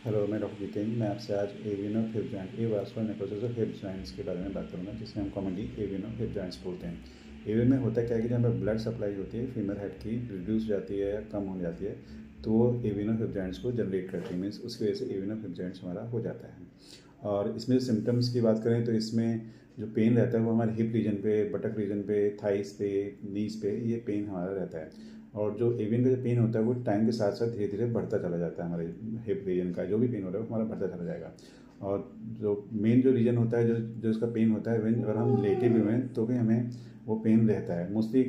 Hello, मैं doctor Jitendra. मैं आपसे आज avian of hip joint avascular necrosis of hip joints के बारे में बात करूंगा, जिसे हम commonly avian of hip joints बोलते हैं। एवियन में होता क्या है कि जब हमें ब्लड सप्लाई होती है फीमेल हेड की रिड्यूस जाती है या कम हो जाती है, तो वो एवियन ऑफ हिप जॉइंट्स को जनरेट करती है। मीन्स उसकी वजह से एवियन ऑफ हिप जॉइंट्स हमारा हो जाता है। और इसमें जो सिम्टम्स की बात करें तो इसमें जो पेन रहता है वो हमारे हिप रीजन पे, बटक रीजन पे, थाइस पे, नीज पे ये पेन हमारा रहता है। और जो एवियन का जो पेन होता है वो टाइम के साथ साथ धीरे धीरे बढ़ता चला जाता है। हमारे हिप रीजन का जो भी पेन हो रहा है वो हमारा बढ़ता चला जाएगा। और जो मेन जो रीजन होता है, जो जो इसका पेन होता है, इवन अगर हम लेटे भी हुए हैं तो भी हमें वो पेन रहता है। मोस्टली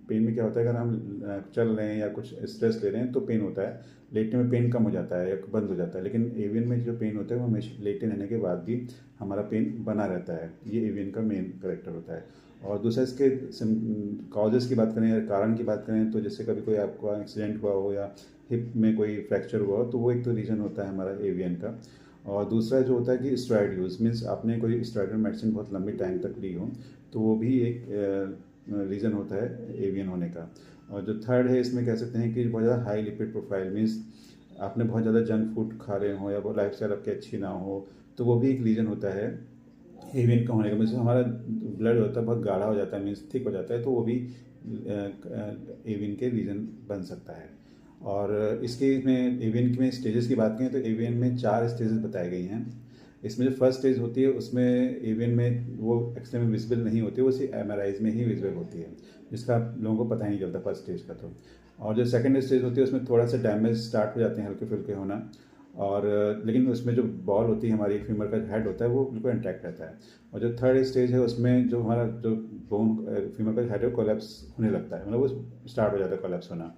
पेन में क्या होता है, अगर हम चल रहे हैं या कुछ स्ट्रेस ले रहे हैं तो पेन होता है। लेटने में पेन कम हो जाता है या बंद हो जाता है, लेकिन एवियन में जो पेन होता है वो हमेशा लेटे रहने के बाद भी हमारा पेन बना रहता है। ये एवियन का मेन करेक्टर होता है। और दूसरा इसके कॉजेज़ की बात करें या कारण की बात करें तो जैसे कभी कोई आपका एक्सीडेंट हुआ हो या हिप में कोई फ्रैक्चर हुआ हो तो वो एक तो रीज़न होता है हमारा एवियन का। और दूसरा जो होता है कि स्टेरॉइड यूज़, मीन्स आपने कोई स्टेरॉइड मेडिसिन बहुत लंबी टाइम तक ली हो तो वो भी एक रीज़न होता है एवियन होने का। और जो थर्ड है इसमें कह सकते हैं कि बहुत ज़्यादा हाई लिपिड प्रोफाइल, मीन्स आपने बहुत ज़्यादा जंक फूड खा रहे हो या वो लाइफ स्टाइल आपकी अच्छी ना हो, तो वो भी एक रीज़न होता है एवियन का होने का। मीन्स हमारा ब्लड होता है बहुत गाढ़ा हो जाता है, मीन्स थिक हो जाता है, तो वो भी एवियन के रीज़न बन सकता है। और इसके में एवियन में स्टेजेस की बात करें तो एवियन में 4 स्टेजेस बताई गई हैं। इसमें जो फर्स्ट स्टेज होती है उसमें एवियन में वो एक्सरे में विजिबल नहीं होती, वो सिर्फ एमआरआईज में ही विजिबल होती है, जिसका आप लोगों को पता ही नहीं चलता फर्स्ट स्टेज का। तो और जो सेकंड स्टेज होती है उसमें थोड़ा सा डैमेज स्टार्ट हो जाते हैं, हल्के फुल्के होना। और लेकिन उसमें जो बॉल होती है, हमारी फीमर का हेड होता है, वो बिल्कुल इंटैक्ट रहता है। और जो थर्ड स्टेज है उसमें जो हमारा जो बोन फीमर का हेड है कोलैप्स होने लगता है, मतलब वो स्टार्ट हो जाता है कोलैप्स होना।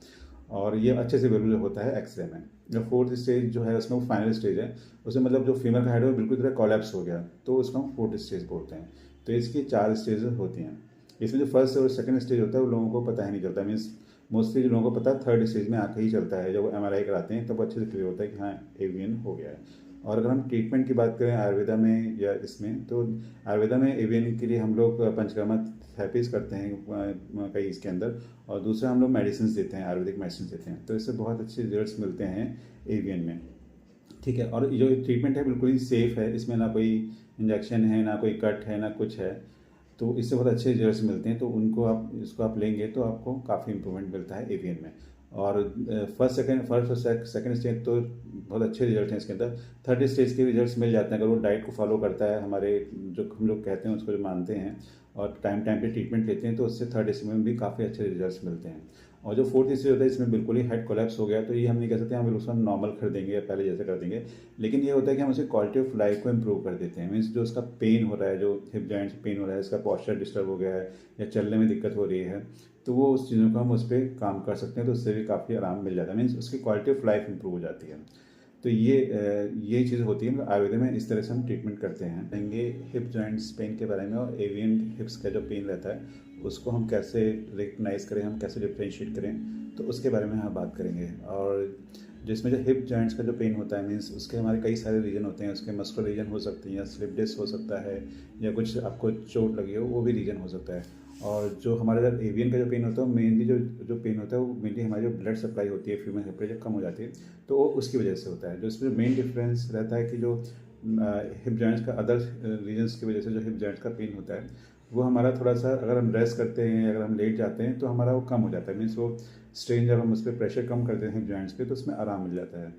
और ये अच्छे से विजिबल होता है एक्सरे में। जो फोर्थ स्टेज जो है उसमें वो फाइनल स्टेज है, उसमें मतलब जो फीमर का हेड है वो बिल्कुल तरह कोलैप्स हो गया, तो उसको हम फोर्थ स्टेज बोलते हैं। तो इसकी 4 स्टेज होती हैं। इसमें जो फर्स्ट और सेकंड स्टेज होता है वो लोगों को पता ही नहीं चलता। मीन्स मोस्टली जो लोगों को पता है थर्ड स्टेज में आके ही चलता है, जब वो एमआरआई कराते हैं तब तो अच्छे से क्लियर होता है कि हाँ एवियन हो गया है। और अगर हम ट्रीटमेंट की बात करें आयुर्वेदा में या इसमें, तो आयुर्वेदा में एवियन के लिए हम लोग पंचकर्मा थेरेपीज करते हैं कई इसके अंदर। और दूसरा हम लोग मेडिसिन देते हैं, आयुर्वेदिक मेडिसिन देते हैं, तो इससे बहुत अच्छे रिजल्ट्स मिलते हैं एवियन में। ठीक है। और जो ट्रीटमेंट है बिल्कुल ही सेफ़ है, इसमें ना कोई इंजेक्शन है, ना कोई कट है, ना कुछ है। तो इससे बहुत अच्छे रिजल्ट्स मिलते हैं, तो उनको आप इसको आप लेंगे तो आपको काफ़ी इंप्रूवमेंट मिलता है एवियन में। और फर्स्ट और सेकंड स्टेज तो बहुत अच्छे रिजल्ट हैं इसके अंदर। थर्ड स्टेज के रिजल्ट्स मिल जाते हैं अगर वो डाइट को फॉलो करता है, हमारे जो हम लोग कहते हैं उसको जो मानते हैं और टाइम टाइम पे ट्रीटमेंट लेते हैं, तो उससे थर्ड स्टेज में भी काफ़ी अच्छे रिजल्ट्स मिलते हैं। और जो फोर्थ स्टेज होता है इसमें बिल्कुल ही हेड कोलैप्स हो गया, तो ये हम नहीं कह सकते हम बिल्कुल उसको नॉर्मल कर देंगे या पहले जैसे कर देंगे। लेकिन ये होता है कि हम उसकी क्वालिटी ऑफ लाइफ को इम्प्रूव कर देते हैं। मीन्स जो उसका पेन हो रहा है, जो हिप जॉइंट पेन हो रहा है, इसका पॉस्चर डिस्टर्ब हो गया है या चलने में दिक्कत हो रही है, तो वो उस चीज़ों को हम उस पर काम कर सकते हैं, तो उससे भी काफ़ी आराम मिल जाता है। मीन्स उसकी क्वालिटी ऑफ लाइफ इंप्रूव हो जाती है। तो ये चीज़ होती है, मतलब आयुर्वेद में इस तरह से हम ट्रीटमेंट करते हैं। देंगे हिप जॉइंट्स पेन के बारे में, और एवियन हिप्स का जो पेन रहता है उसको हम कैसे रिकग्नाइज करें, हम कैसे डिफ्रेंशिएट करें, तो उसके बारे में हम बात करेंगे। और जिसमें जो हिप जॉइंट्स का जो पेन होता है, मीन्स उसके हमारे कई सारे रीजन होते हैं। उसके मस्कुलर रीजन हो सकती हैं, या स्लिप डिस्क हो सकता है, या कुछ आपको चोट लगी हो वो भी रीजन हो सकता है। और जो हमारे जब एवियन का जो पेन होता है मेनली जो जो पेन होता है वो मेनली हमारी जो ब्लड सप्लाई होती है फीमेल हेड पे जब कम हो जाती है, तो वो उसकी वजह से होता है। जो इसमें मेन डिफरेंस रहता है कि जो हिप जॉइंट्स का अदर रीजन्स की वजह से जो हिप जॉइंट्स का पेन होता है वो हमारा थोड़ा सा, अगर हम रेस्ट करते हैं, अगर हम लेट जाते हैं तो हमारा वो कम हो जाता है। मीन्स वो स्ट्रेन जब हम उस पर प्रेशर कम करते हैं हिप जॉइंट्स पे तो उसमें आराम मिल जाता है।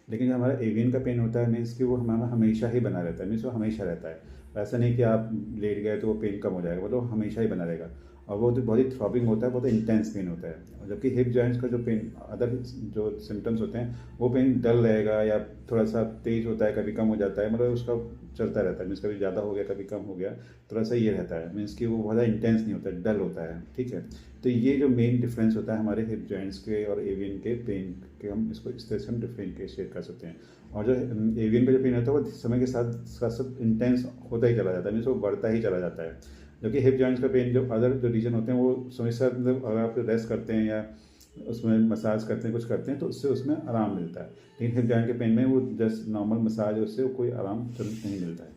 लेकिन जो हमारा एवियन का पेन होता है मीन्स कि वो हमारा हमेशा ही बना रहता है। मीन्स वो हमेशा रहता है, ऐसा नहीं कि आप लेट गए तो वो पेन कम हो जाएगा, वो तो हमेशा ही बना रहेगा। और वो तो बहुत ही थ्रॉबिंग होता है, बहुत इंटेंस पेन होता है। और जबकि हिप जॉइंट्स का जो पेन अदर जो सिम्टम्स होते हैं वो पेन डल रहेगा या थोड़ा सा तेज होता है, कभी कम हो जाता है, मतलब उसका चलता रहता है। मीन्स कभी ज़्यादा हो गया, कभी कम हो गया, थोड़ा सा ये रहता है। मीन्स कि वो बहुत ज़्यादा इंटेंस नहीं होता है, डल होता है। ठीक है। तो ये जो मेन डिफरेंस होता है हमारे हिप जॉइंट्स के और एवियन के पेन के, हम इसको इस तरह से हम डिफ्रेंशिएट कर सकते हैं। और जो एवियन का जो पेन होता है वो समय के साथ साथ इंटेंस होता ही चला जाता है, मीन्स वो बढ़ता ही चला जाता है। जबकि हिप जॉइंट्स का पेन जो अदर जो रीजन होते हैं वो समय के साथ, मतलब अगर आप रेस्ट करते हैं या उसमें मसाज करते हैं, कुछ करते हैं, तो उससे उसमें आराम मिलता है। लेकिन हिप जॉइंट के पेन में वो जस्ट नॉर्मल मसाज उससे कोई आराम नहीं मिलता है।